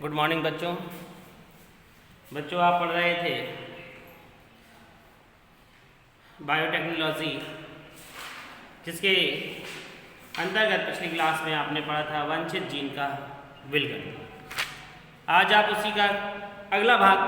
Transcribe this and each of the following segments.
Good morning बच्चों। आप पढ़ रहे थे बायोटेक्नोलॉजी, जिसके अंतर्गत पिछली क्लास में आपने पढ़ा था वांछित जीन का विलगन। आज आप उसी का अगला भाग,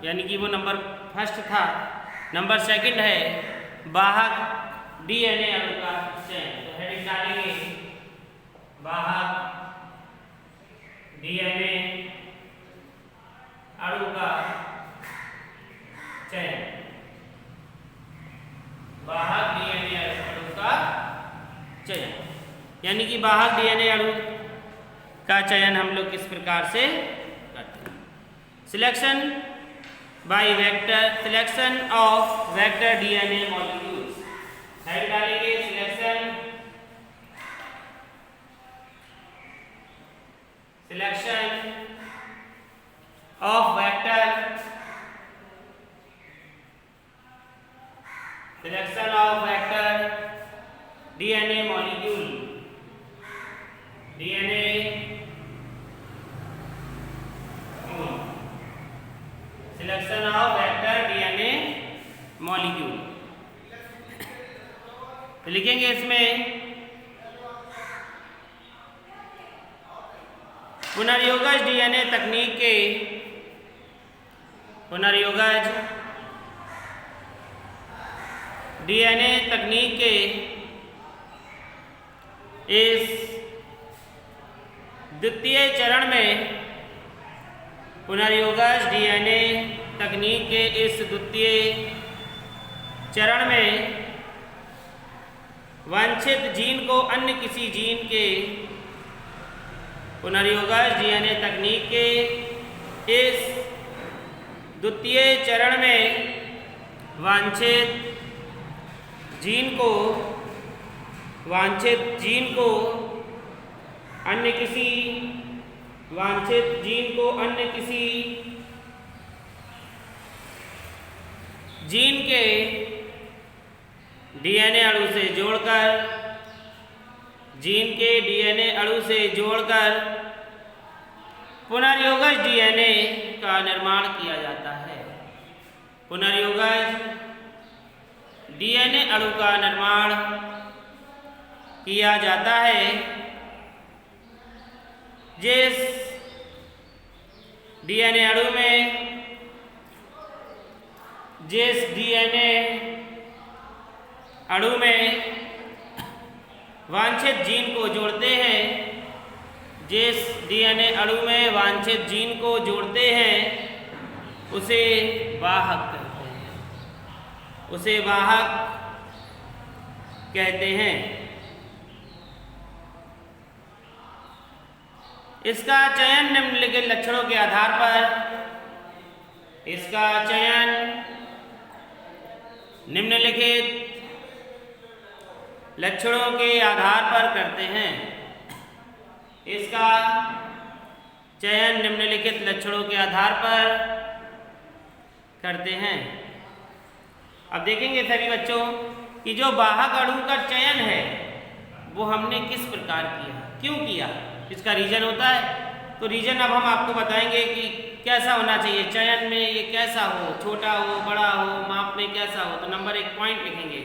यानी कि वो नंबर फर्स्ट था, नंबर सेकंड है वाहक डीएनए अणु का चयन। तो हेडिंग डालेंगे वाहक डीएनए अणु का चयन। वाहक डीएनए अणु का चयन, यानी कि वाहक डीएनए अणु का चयन हम लोग किस प्रकार से करते हैं। Selection by vector, selection of vector DNA molecules. Head डालेंगे selection of vector, selection of vector DNA molecule, DNA selection of vector DNA molecule। तो लिखेंगे इसमें पुनर्योगज डीएनए तकनीक के, पुनर्योगज डीएनए तकनीक के इस द्वितीय चरण में, पुनर्योगज डीएनए तकनीक के इस द्वितीय चरण में वांछित जीन को अन्य किसी जीन के, पुनर्योगज डीएनए तकनीक के इस द्वितीय चरण में वांछित जीन को अन्य किसी, वांछित जीन को अन्य किसी जीन के डीएनए अणु से जोड़कर, जीन के डीएनए अणु से जोड़कर पुनर्योगज डीएनए का निर्माण किया जाता है। पुनर्योगज डीएनए अणु का निर्माण किया जाता है जिस डीएनए अणु में, जिस डीएनए अणु में वांछित जीन को जोड़ते हैं, जिस डीएनए अणु में वांछित जीन को जोड़ते हैं उसे वाहक कहते हैं, उसे वाहक कहते हैं। इसका चयन निम्नलिखित लक्षणों के आधार पर, इसका चयन निम्नलिखित लक्षणों के आधार पर करते हैं। इसका चयन निम्नलिखित लक्षणों के आधार पर करते हैं। अब देखेंगे सभी बच्चों कि जो वाहक अणु का चयन है वो हमने किस प्रकार किया, क्यों किया, इसका रीजन होता है। तो रीजन अब हम आपको बताएंगे कि कैसा होना चाहिए चयन में, ये कैसा हो, छोटा हो, बड़ा हो, माप में कैसा हो। तो नंबर 1 पॉइंट लिखेंगे।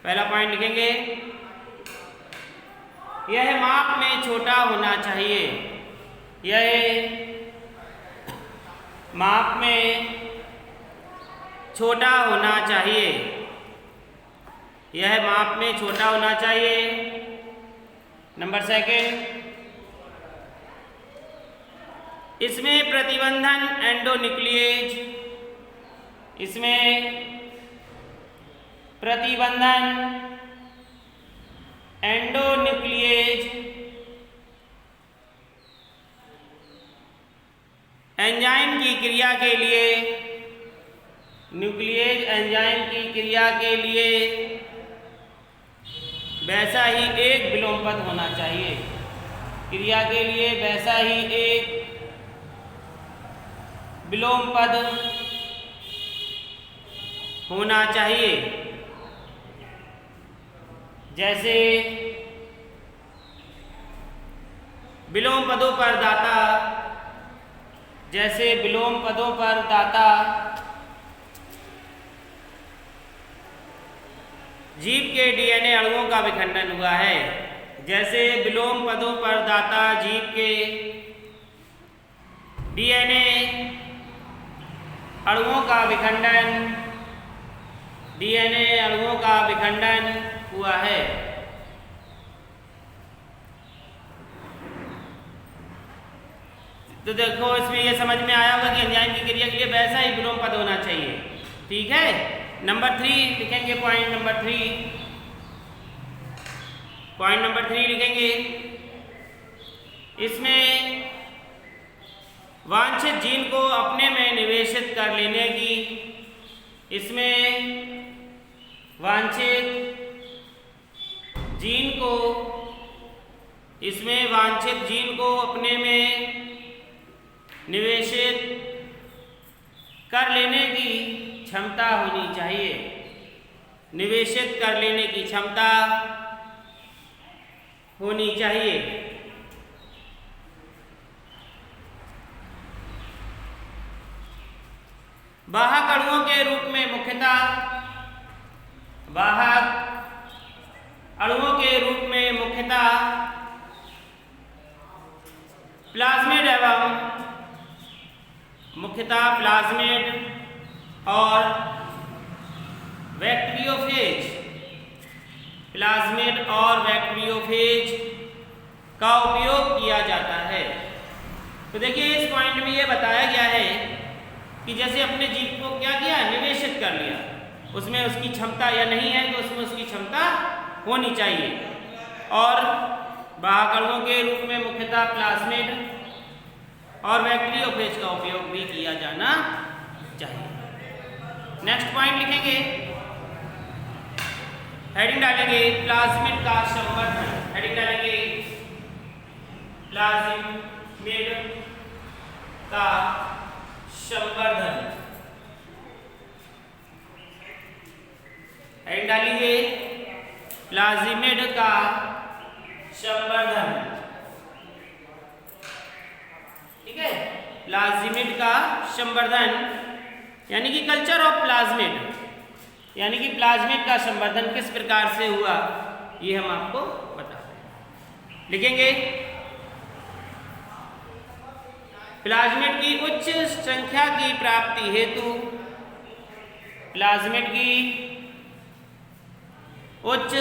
पहला पॉइंट लिखेंगे, यह माप में छोटा होना चाहिए। यह माप में छोटा होना चाहिए। यह माप में छोटा होना चाहिए। नंबर 2, इसमें प्रतिबंधन एंडोन्यूक्लिएज, इसमें प्रतिबंधन एंडोन्यूक्लिएज एंजाइम की क्रिया के लिए, न्यूक्लिएज एंजाइम की क्रिया के लिए वैसा ही एक विलोम पद होना चाहिए। क्रिया के लिए वैसा ही एक विलोम पद होना चाहिए। जैसे विलोम पदों पर दाता जैसे विलोम पदों पर दाता जीव के डीएनए अणुओं का विखंडन हुआ है। जैसे विलोम पदों पर दाता जीव के डीएनए अणुओं का विखंडन हुआ है। तो देखो इसमें ये समझ में आया होगा कि एंजाइम की क्रिया के लिए वैसा ही विलोम पद होना चाहिए। ठीक है, नंबर 3 लिखेंगे। पॉइंट नंबर 3 लिखेंगे। इसमें वांछित जीन को अपने में निवेशित कर लेने की वांछित जीन को अपने में निवेशित कर लेने की क्षमता होनी चाहिए। निवेशित कर लेने की क्षमता होनी चाहिए। वाहक अणुओं के रूप में मुख्यतः प्लाज्मिड और बैक्टीरियोफेज का उपयोग किया जाता है। तो देखिए इस पॉइंट में ये बताया गया है कि जैसे अपने जीव को क्या किया, निवेशित कर लिया, उसमें उसकी क्षमता या नहीं है तो उसमें उसकी क्षमता होनी चाहिए। और वाहक अणुओं के रूप में मुख्यतः प्लाज्मिड और बैक्टीरियोफेज का उपयोग भी किया जाना चाहिए। नेक्स्ट पॉइंट लिखेंगे, हेडिंग डालेंगे प्लाज्मिड का संवर्धन। हेडिंग डालेंगे प्लाज्मिड का संवर्धन। हेडिंग डालेंगे प्लाज्मिड का संवर्धन। ठीक है, प्लाज्मिड का संवर्धन यानी कि कल्चर ऑफ प्लाज्मिड, यानी कि प्लाज्मिड का संवर्धन किस प्रकार से हुआ ये हम आपको बताते हैं। लिखेंगे प्लाज्मिड की उच्च संख्या की प्राप्ति हेतु प्लाज्मिड की उच्च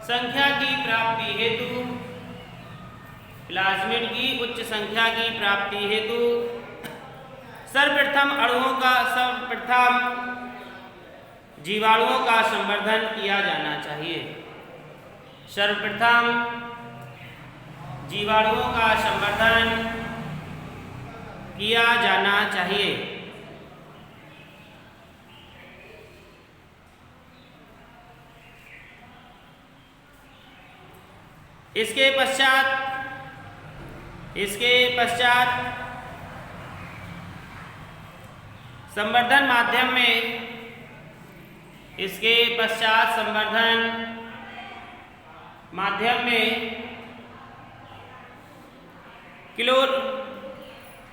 संख्या की प्राप्ति हेतु सर्वप्रथम जीवाणुओं का संवर्धन किया जाना चाहिए। सर्वप्रथम जीवाणुओं का संवर्धन किया जाना चाहिए। इसके पश्चात संवर्धन माध्यम में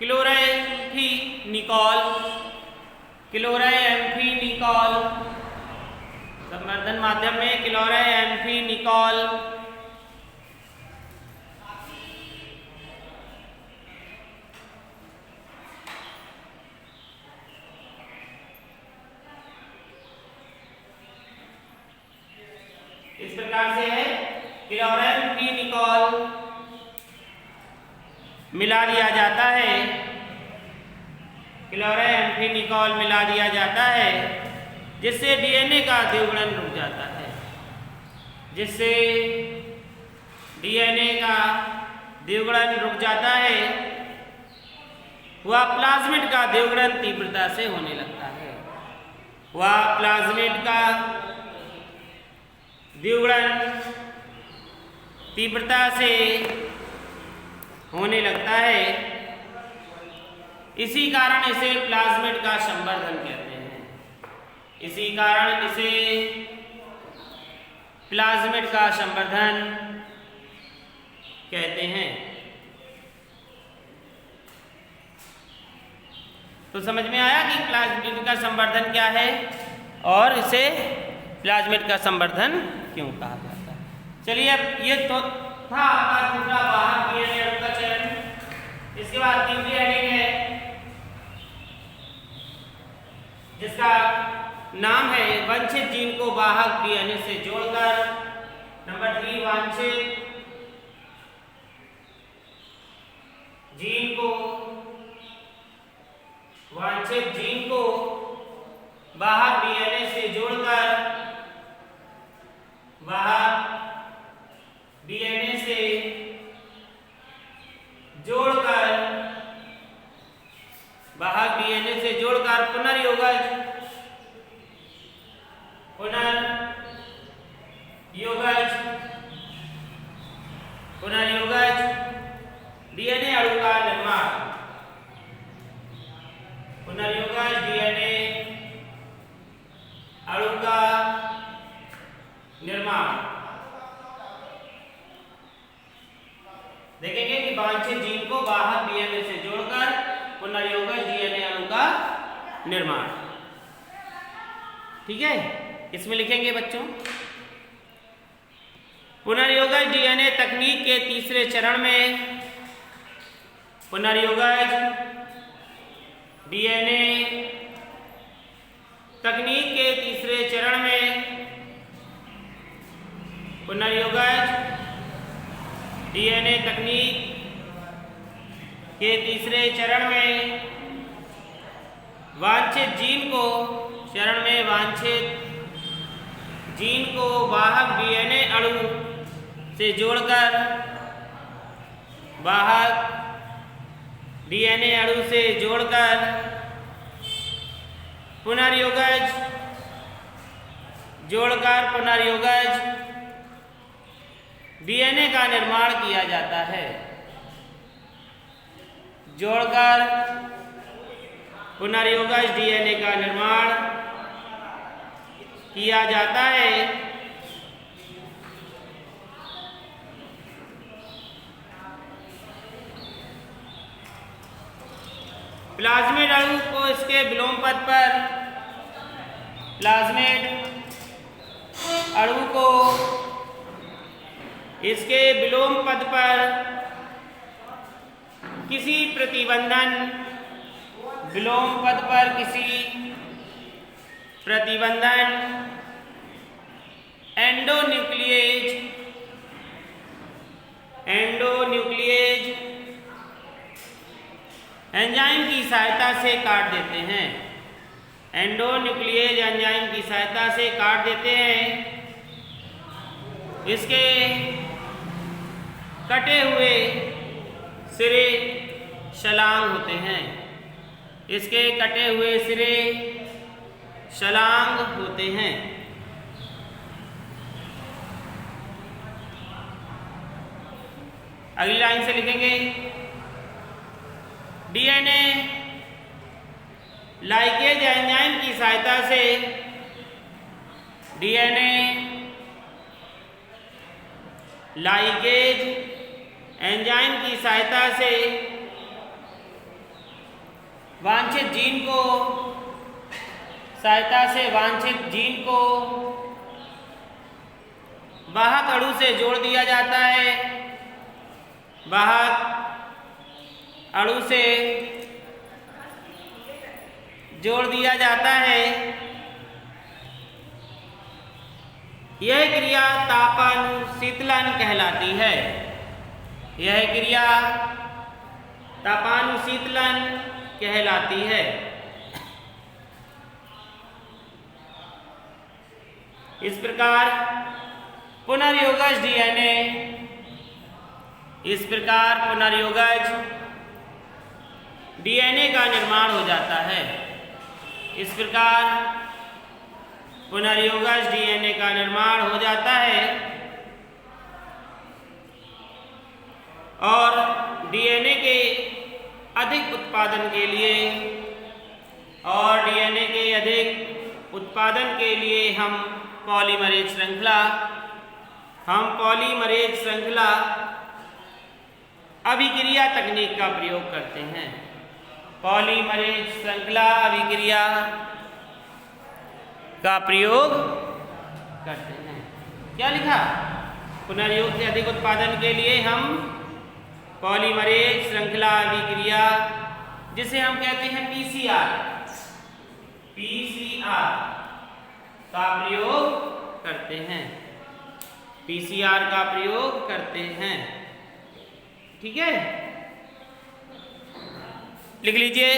क्लोरैम्फेनिकॉल इस प्रकार से है, क्लोरैम्फेनिकॉल मिला दिया जाता है, जिससे डीएनए का द्विगुणन रुक जाता है। वह प्लाज्मिड का द्विगुणन तीव्रता से होने लगता है। इसी कारण इसे प्लाज्मिड का संवर्धन कहते हैं। तो समझ में आया कि प्लाज्मिड का संवर्धन क्या है और इसे प्लाज्मिड का संवर्धन क्यों कहा जाता है। चलिए अब ये तो था आपका दूसरा वाहक डीएनए अणु का चयन। इसके बाद तीसरी हेडिंग है जिसका नाम है वांछित जीन को वाहक डीएनए से जोड़कर। नंबर 3, वांछित जीन को वाहक डीएनए से जोड़कर पुनर्योगज डीएनए अणु का निर्माण। पुनर्योगज डीएनए अणु का निर्माण। देखेंगे कि वांछित जीन को वाहक डीएनए से जोड़कर पुनर्योगज डीएनए अणु का निर्माण। ठीक है, इसमें लिखेंगे बच्चों पुनर्योगज डीएनए तकनीक के तीसरे चरण में पुनर्योगज डीएनए तकनीक के तीसरे चरण में पुनर्योगज डीएनए तकनीक के तीसरे चरण में वांछित जीन को वाहक डीएनए अणु से जोड़कर पुनर्योगज डीएनए का निर्माण किया जाता है। जोड़कर पुनर्योगज डीएनए का निर्माण किया जाता है। प्लाज्मिड अणु को इसके विलोम पद पर किसी प्रतिबंधन एंडोन्यूक्लिएज एंजाइम की सहायता से काट देते हैं। एंडोन्यूक्लिएज एंजाइम की सहायता से काट देते हैं। इसके कटे हुए सिरे शलांग होते हैं। अगली लाइन से लिखेंगे डीएनए लाइगेज एंजाइम की सहायता से वांछित जीन को वाहक अणु से जोड़ दिया जाता है। यह क्रिया तापानुशीतलन कहलाती है। इस प्रकार पुनर्योगज डीएनए का निर्माण हो जाता है। और डीएनए के अधिक उत्पादन के लिए हम पॉलीमरेज श्रृंखला अभिक्रिया तकनीक का प्रयोग करते हैं। पॉलीमरेज श्रृंखला अभिक्रिया का प्रयोग करते हैं। क्या लिखा? पुनर्योग से अधिक उत्पादन के लिए हम पॉलीमरेज श्रृंखला अभिक्रिया, जिसे हम कहते हैं पीसीआर का प्रयोग करते हैं। पीसीआर का प्रयोग करते हैं। ठीक है, लिख लीजिए।